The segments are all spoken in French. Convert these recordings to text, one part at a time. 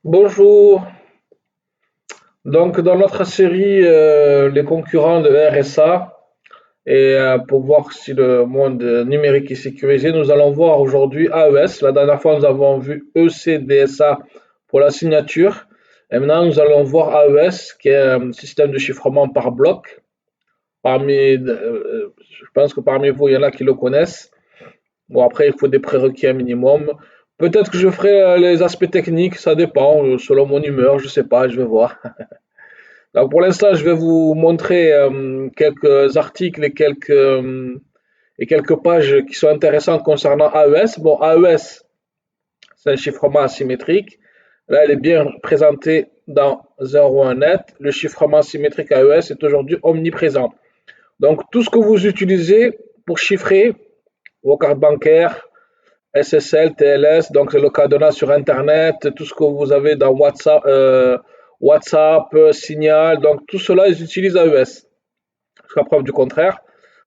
Bonjour. Donc, dans notre série, les concurrents de RSA, pour voir si le monde numérique est sécurisé, nous allons voir aujourd'hui AES. La dernière fois, nous avons vu ECDSA pour la signature. Et maintenant, nous allons voir AES, qui est un système de chiffrement par bloc. Je pense que parmi vous, il y en a qui le connaissent. Bon, après, il faut des prérequis un minimum. Peut-être que je ferai les aspects techniques, ça dépend, selon mon humeur, je sais pas, je vais voir. Donc pour l'instant, je vais vous montrer quelques articles et quelques pages qui sont intéressantes concernant AES. Bon, AES, c'est un chiffrement asymétrique. Là, elle est bien présentée dans 01net. Le chiffrement asymétrique AES est aujourd'hui omniprésent. Donc tout ce que vous utilisez pour chiffrer vos cartes bancaires, SSL, TLS, donc c'est le cadenas sur Internet, tout ce que vous avez dans WhatsApp, Signal, donc tout cela, ils utilisent AES, jusqu'à preuve du contraire.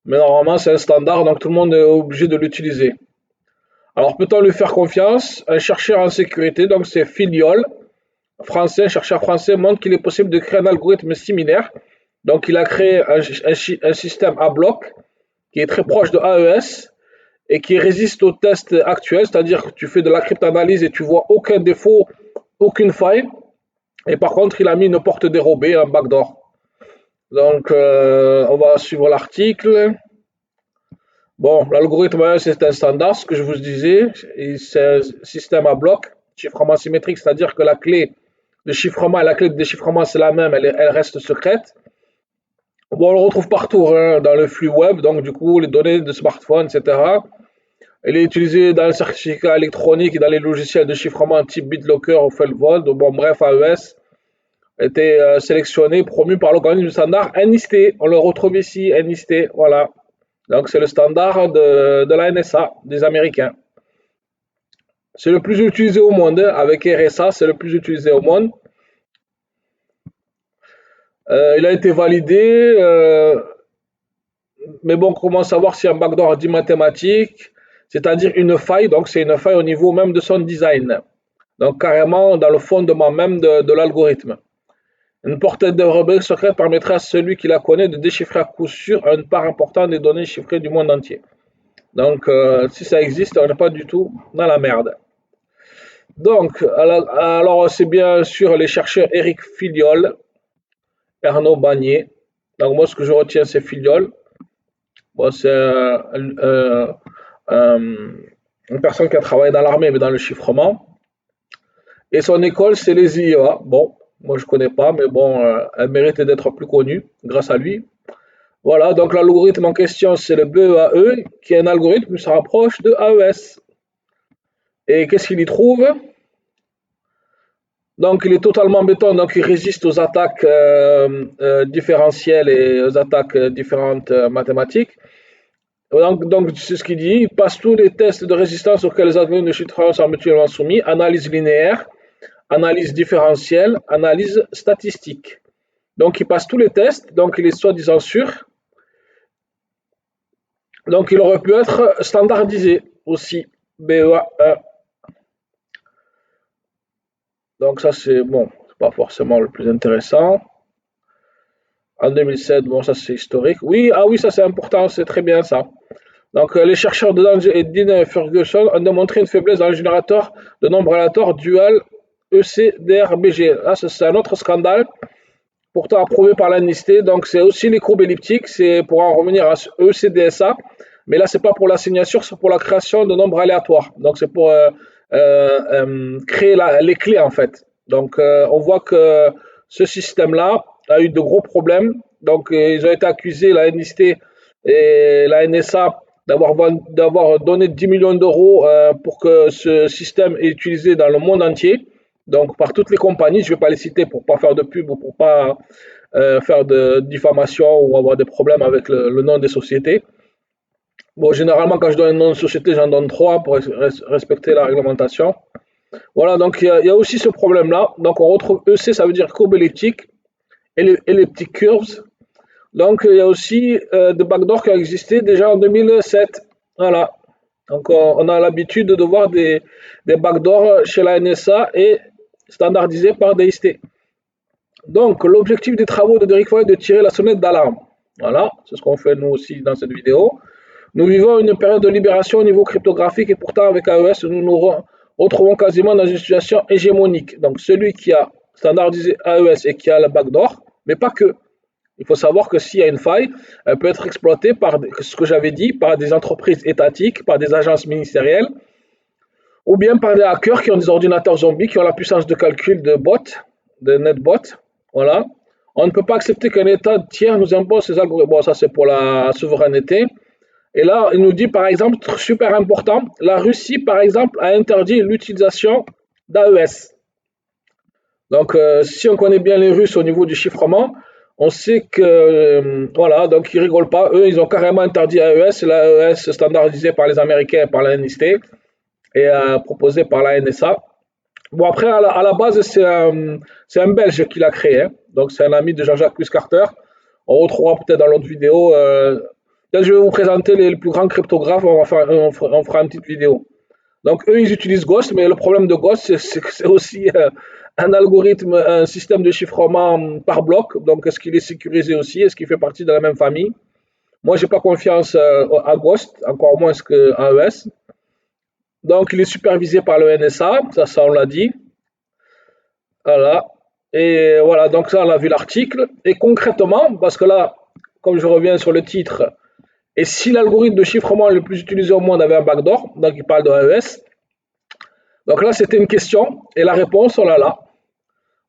Mais normalement, c'est un standard, donc tout le monde est obligé de l'utiliser. Alors, peut-on lui faire confiance? Un chercheur en sécurité, donc c'est Filiol, français, un chercheur français, montre qu'il est possible de créer un algorithme similaire. Donc, il a créé un système à bloc qui est très proche de AES et qui résiste aux tests actuels, c'est-à-dire que tu fais de la cryptanalyse et tu vois aucun défaut, aucune faille. Et par contre, il a mis une porte dérobée, un backdoor. Donc, on va suivre l'article. Bon, l'algorithme, c'est un standard, ce que je vous disais. C'est un système à bloc, chiffrement symétrique, c'est-à-dire que la clé de chiffrement et la clé de déchiffrement, c'est la même, elle reste secrète. Bon, on le retrouve partout hein, dans le flux web, donc du coup, les données de smartphone, etc. Elle est utilisée dans le certificat électronique et dans les logiciels de chiffrement type BitLocker ou Felvold. Bon, bref, AES a été sélectionné, promu par l'organisme standard NIST. On le retrouve ici, NIST, voilà. Donc, c'est le standard de la NSA, des Américains. C'est le plus utilisé au monde, hein. Avec RSA, c'est le plus utilisé au monde. Il a été validé, mais bon, comment savoir si un backdoor dit mathématique, c'est-à-dire une faille, donc c'est une faille au niveau même de son design. Donc carrément dans le fondement même de l'algorithme. Une portée de rebelle secrète permettra à celui qui la connaît de déchiffrer à coup sûr une part importante des données chiffrées du monde entier. Donc si ça existe, on n'est pas du tout dans la merde. Donc, alors c'est bien sûr les chercheurs Eric Filiol, Arnaud Bagné. Donc moi ce que je retiens c'est Filiol. Bon, c'est une personne qui a travaillé dans l'armée mais dans le chiffrement. Et son école, c'est les IEA. Bon, moi je connais pas, mais bon, elle mérite d'être plus connue grâce à lui. Voilà, donc l'algorithme en question, c'est le BEAE, qui est un algorithme qui se rapproche de AES. Et qu'est-ce qu'il y trouve? Donc il est totalement béton, donc il résiste aux attaques différentielles et aux attaques différentes mathématiques. Donc c'est ce qu'il dit, il passe tous les tests de résistance auxquels les algorithmes de chiffrement sont mutuellement soumis, analyse linéaire, analyse différentielle, analyse statistique. Donc, il passe tous les tests, donc il est soi-disant sûr. Donc, il aurait pu être standardisé aussi, BEA1. Donc, ça, c'est bon, c'est pas forcément le plus intéressant. En 2007, bon, ça, c'est historique. Oui, ah oui, ça, c'est important, c'est très bien ça. Donc, les chercheurs de Dange et Dean Ferguson ont démontré une faiblesse dans le générateur de nombres aléatoires dual ECDRBG. Là, c'est un autre scandale pourtant approuvé par l'ANIST. Donc, c'est aussi les courbes elliptiques, c'est pour en revenir à ECDSA. Mais là, c'est pas pour la signature, c'est pour la création de nombres aléatoires. Donc, c'est pour créer les clés, en fait. Donc, on voit que ce système-là a eu de gros problèmes. Donc, ils ont été accusés, la NIST et la NSA, d'avoir donné 10 millions d'euros pour que ce système est utilisé dans le monde entier. Donc, par toutes les compagnies, je ne vais pas les citer pour ne pas faire de pub ou pour ne pas faire de diffamation ou avoir des problèmes avec le nom des sociétés. Bon, généralement, quand je donne un nom de société, j'en donne trois pour respecter la réglementation. Voilà, donc il y a aussi ce problème-là. Donc, on retrouve EC, ça veut dire courbe elliptique, elliptic curves. Donc, il y a aussi des backdoors qui ont existé déjà en 2007. Voilà. Donc, on a l'habitude de voir des backdoors chez la NSA et standardisé par DST. Donc, l'objectif des travaux de Derrick Foy est de tirer la sonnette d'alarme. Voilà, c'est ce qu'on fait nous aussi dans cette vidéo. Nous vivons une période de libération au niveau cryptographique et pourtant avec AES, nous nous retrouvons quasiment dans une situation hégémonique. Donc, celui qui a standardisé AES et qui a le backdoor, mais pas que. Il faut savoir que s'il y a une faille, elle peut être exploitée par ce que j'avais dit, par des entreprises étatiques, par des agences ministérielles, ou bien par des hackers qui ont des ordinateurs zombies, qui ont la puissance de calcul de bots, de netbots. Voilà. On ne peut pas accepter qu'un État tiers nous impose ces algorithmes. Bon, ça c'est pour la souveraineté. Et là, il nous dit par exemple, super important, la Russie par exemple a interdit l'utilisation d'AES. Donc, si on connaît bien les Russes au niveau du chiffrement, on sait que, voilà, donc ils rigolent pas. Eux, ils ont carrément interdit AES, l'AES standardisé par les Américains et par la NST et proposé par la NSA. Bon, après, à la base, c'est un Belge qui l'a créé. Hein. Donc, c'est un ami de Jean-Jacques Plus Carter. On retrouvera peut-être dans l'autre vidéo. Là, je vais vous présenter les plus grands cryptographes. On fera une petite vidéo. Donc, eux, ils utilisent Ghost, mais le problème de Ghost, c'est que c'est aussi un algorithme, un système de chiffrement par bloc. Donc, est-ce qu'il est sécurisé aussi? Est-ce qu'il fait partie de la même famille? Moi, j'ai pas confiance à Ghost, encore moins que AES. Donc, il est supervisé par le NSA, ça on l'a dit. Voilà. Et voilà, donc ça, on a vu l'article. Et concrètement, parce que là, comme je reviens sur le titre, et si l'algorithme de chiffrement le plus utilisé au monde avait un backdoor, donc il parle de AES. Donc là, c'était une question, et la réponse, on l'a là.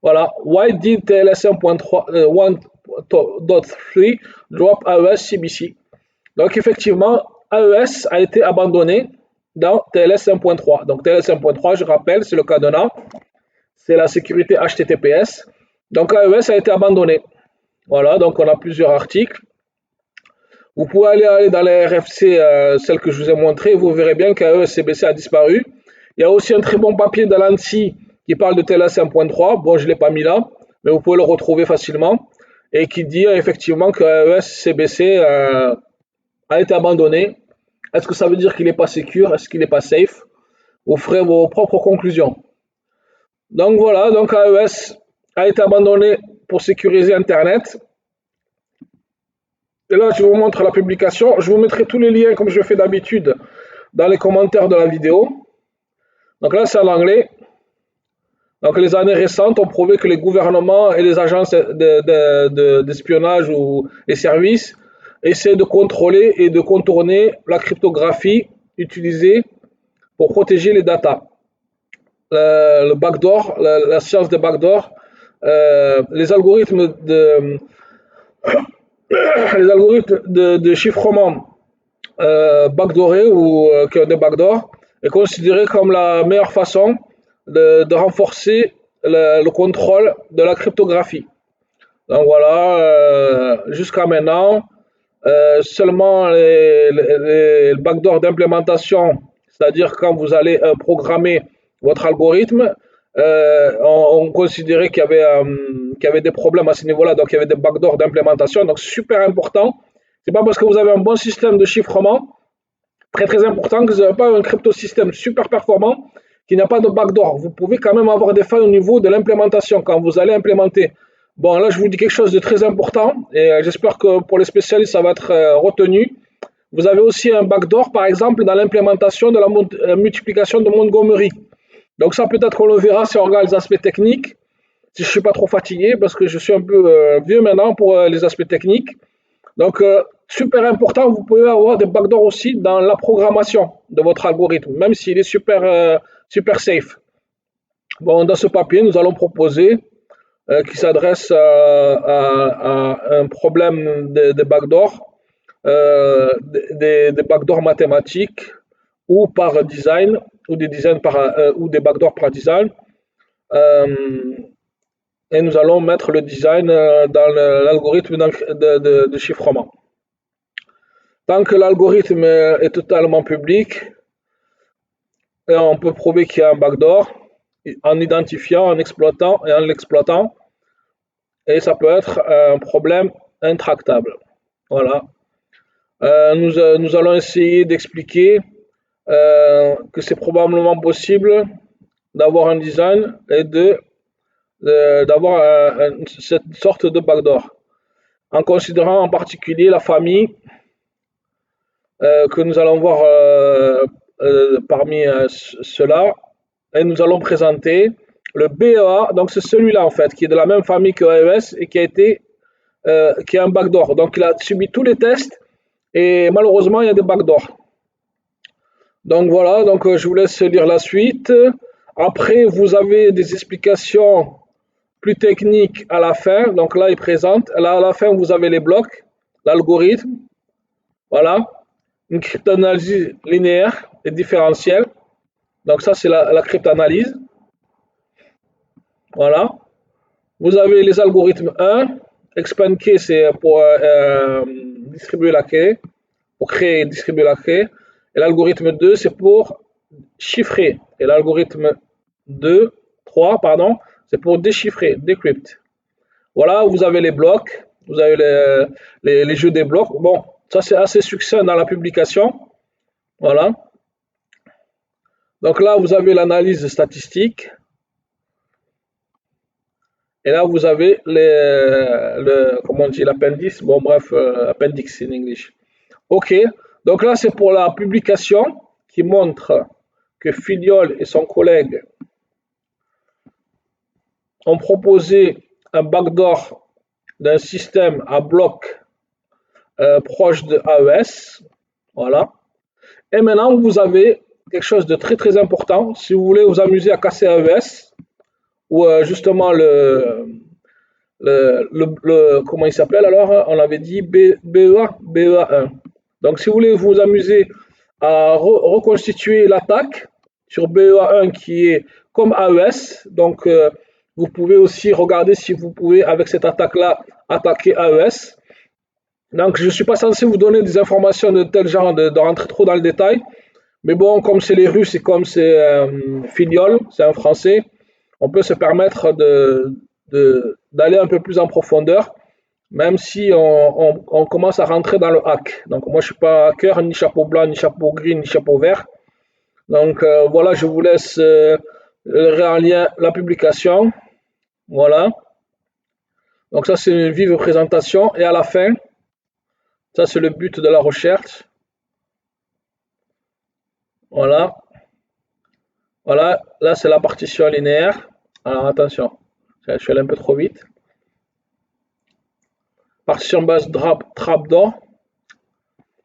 Voilà. Why did TLS 1.3 drop AES CBC? Donc effectivement, AES a été abandonné dans TLS 1.3. Donc TLS 1.3, je rappelle, c'est le cadenas, c'est la sécurité HTTPS. Donc AES a été abandonné. Voilà, donc on a plusieurs articles. Vous pouvez aller dans les RFC, celle que je vous ai montrée, vous verrez bien qu'AES CBC a disparu. Il y a aussi un très bon papier de l'ANSSI qui parle de TLS 1.3. Bon, je ne l'ai pas mis là, mais vous pouvez le retrouver facilement. Et qui dit effectivement que AES CBC a été abandonné. Est-ce que ça veut dire qu'il n'est pas secure? Est-ce qu'il n'est pas safe? Vous ferez vos propres conclusions. Donc voilà, donc AES a été abandonné pour sécuriser Internet. Et là, je vous montre la publication. Je vous mettrai tous les liens, comme je fais d'habitude, dans les commentaires de la vidéo. Donc là, c'est en anglais. Donc les années récentes ont prouvé que les gouvernements et les agences d'espionnage ou les services essaient de contrôler et de contourner la cryptographie utilisée pour protéger les datas. Le backdoor, la science des backdoors, les algorithmes de chiffrement backdoorés ou qui ont des backdoors est considéré comme la meilleure façon de renforcer le contrôle de la cryptographie. Donc voilà, jusqu'à maintenant, seulement les backdoors d'implémentation, c'est-à-dire quand vous allez programmer votre algorithme, on considérait qu'il y avait des problèmes à ce niveau-là, donc il y avait des backdoors d'implémentation, donc super important. C'est pas parce que vous avez un bon système de chiffrement, très important, que vous n'avez pas un cryptosystème super performant qui n'a pas de backdoor. Vous pouvez quand même avoir des failles au niveau de l'implémentation quand vous allez implémenter. Bon, là, je vous dis quelque chose de très important et j'espère que pour les spécialistes, ça va être retenu. Vous avez aussi un backdoor, par exemple, dans l'implémentation de la multiplication de Montgomery. Donc ça, peut-être qu'on le verra si on regarde les aspects techniques, si je ne suis pas trop fatigué, parce que je suis un peu vieux maintenant pour les aspects techniques. Donc, super important, vous pouvez avoir des backdoors aussi dans la programmation de votre algorithme, même s'il est super safe. Bon, dans ce papier, nous allons proposer qui s'adresse à un problème de backdoor, des backdoors mathématiques ou par design, ou ou des backdoors par design. Et nous allons mettre le design dans l'algorithme de chiffrement. Tant que l'algorithme est totalement public, on peut prouver qu'il y a un backdoor en identifiant, en exploitant et en l'exploitant. Et ça peut être un problème intractable. Voilà. Nous allons essayer d'expliquer que c'est probablement possible d'avoir un design et de d'avoir cette sorte de backdoor, en considérant en particulier la famille que nous allons voir parmi ceux-là, et nous allons présenter le BEA, donc c'est celui-là en fait, qui est de la même famille que AES et qui a un backdoor. Donc il a subi tous les tests et malheureusement il y a des backdoors. Donc voilà, donc je vous laisse lire la suite. Après, vous avez des explications plus techniques à la fin. Donc là, il présente. Là, à la fin, vous avez les blocs, l'algorithme. Voilà. Une cryptanalyse linéaire et différentielle. Donc ça, c'est la cryptanalyse. Voilà. Vous avez les algorithmes 1. Expand key, c'est pour distribuer la clé, pour créer et distribuer la clé. Et l'algorithme 2, c'est pour chiffrer. Et l'algorithme 3, pardon, c'est pour déchiffrer, decrypt. Voilà, vous avez les blocs, vous avez les jeux des blocs. Bon, ça c'est assez succinct dans la publication. Voilà. Donc là, vous avez l'analyse statistique. Et là, vous avez comment on dit, l'appendice. Bon, bref, appendix in English. OK. Donc là, c'est pour la publication qui montre que Filiol et son collègue ont proposé un backdoor d'un système à bloc proche de AES. Voilà. Et maintenant, vous avez quelque chose de très très important. Si vous voulez vous amuser à casser AES, ou justement comment il s'appelle alors? On avait dit BEA1. Donc, si vous voulez vous amuser à reconstituer l'attaque sur BEA1 qui est comme AES, donc vous pouvez aussi regarder si vous pouvez, avec cette attaque-là, attaquer AES. Donc, je ne suis pas censé vous donner des informations de tel genre, de rentrer trop dans le détail. Mais bon, comme c'est les Russes et comme c'est Filiol, c'est un Français, on peut se permettre d'aller un peu plus en profondeur, même si on commence à rentrer dans le hack. Donc, moi, je ne suis pas hacker, ni chapeau blanc, ni chapeau gris, ni chapeau vert. Donc, voilà, je vous laisse en lien la publication. Voilà. Donc, ça, c'est une vive présentation. Et à la fin, ça, c'est le but de la recherche. Voilà. Voilà. Là, c'est la partition linéaire. Alors, attention. Je suis allé un peu trop vite. Partition base trapdoor.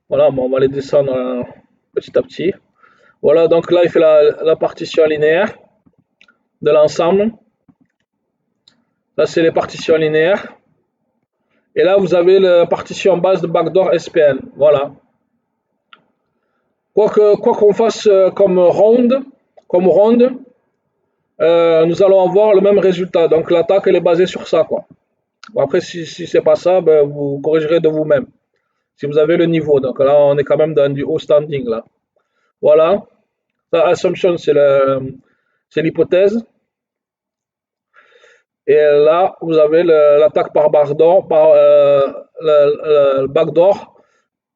Voilà, bon, on va les descendre petit à petit. Voilà, donc là, il fait la partition linéaire de l'ensemble. Là, c'est les partitions linéaires. Et là, vous avez la partition base de backdoor SPN. Voilà. Quoi qu'on fasse comme ronde, nous allons avoir le même résultat. Donc, l'attaque, elle est basée sur ça, quoi. Bon, après, si ce n'est pas ça, ben, vous corrigerez de vous-même. Si vous avez le niveau. Donc là, on est quand même dans du haut standing, là. Voilà. Assumption, c'est l'hypothèse. Et là, vous avez l'attaque par backdoor, le backdoor,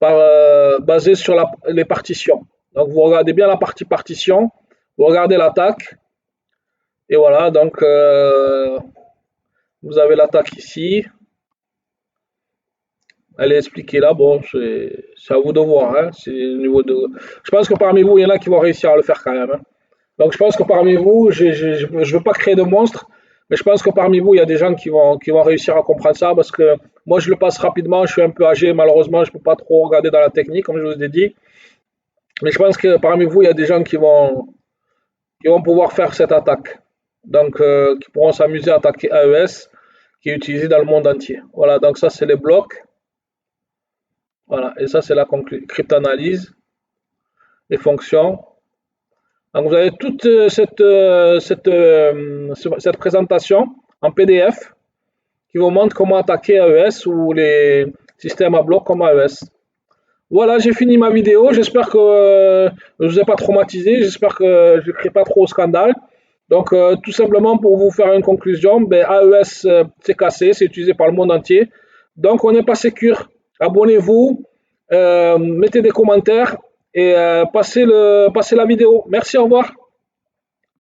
basé sur les partitions. Donc, vous regardez bien la partie partition, vous regardez l'attaque, et voilà, donc vous avez l'attaque ici. Elle est expliquée là, bon, c'est à vous de voir. Hein, niveau je pense que parmi vous, il y en a qui vont réussir à le faire quand même. Hein. Donc, je pense que parmi vous, je ne veux pas créer de monstres, mais je pense que parmi vous, il y a des gens qui vont réussir à comprendre ça parce que moi, je le passe rapidement, je suis un peu âgé, malheureusement, je ne peux pas trop regarder dans la technique, comme je vous ai dit. Mais je pense que parmi vous, il y a des gens qui vont pouvoir faire cette attaque. Donc, qui pourront s'amuser à attaquer AES, qui est utilisé dans le monde entier. Voilà, donc ça, c'est les blocs. Voilà, et ça, c'est la cryptanalyse, les fonctions. Donc, vous avez toute cette présentation en PDF qui vous montre comment attaquer AES ou les systèmes à blocs comme AES. Voilà, j'ai fini ma vidéo. J'espère que je ne vous ai pas traumatisé. J'espère que je ne crée pas trop au scandale. Donc, tout simplement pour vous faire une conclusion, ben, AES, c'est cassé, c'est utilisé par le monde entier. Donc, on n'est pas sécure. Abonnez-vous, mettez des commentaires et passez la vidéo. Merci, au revoir.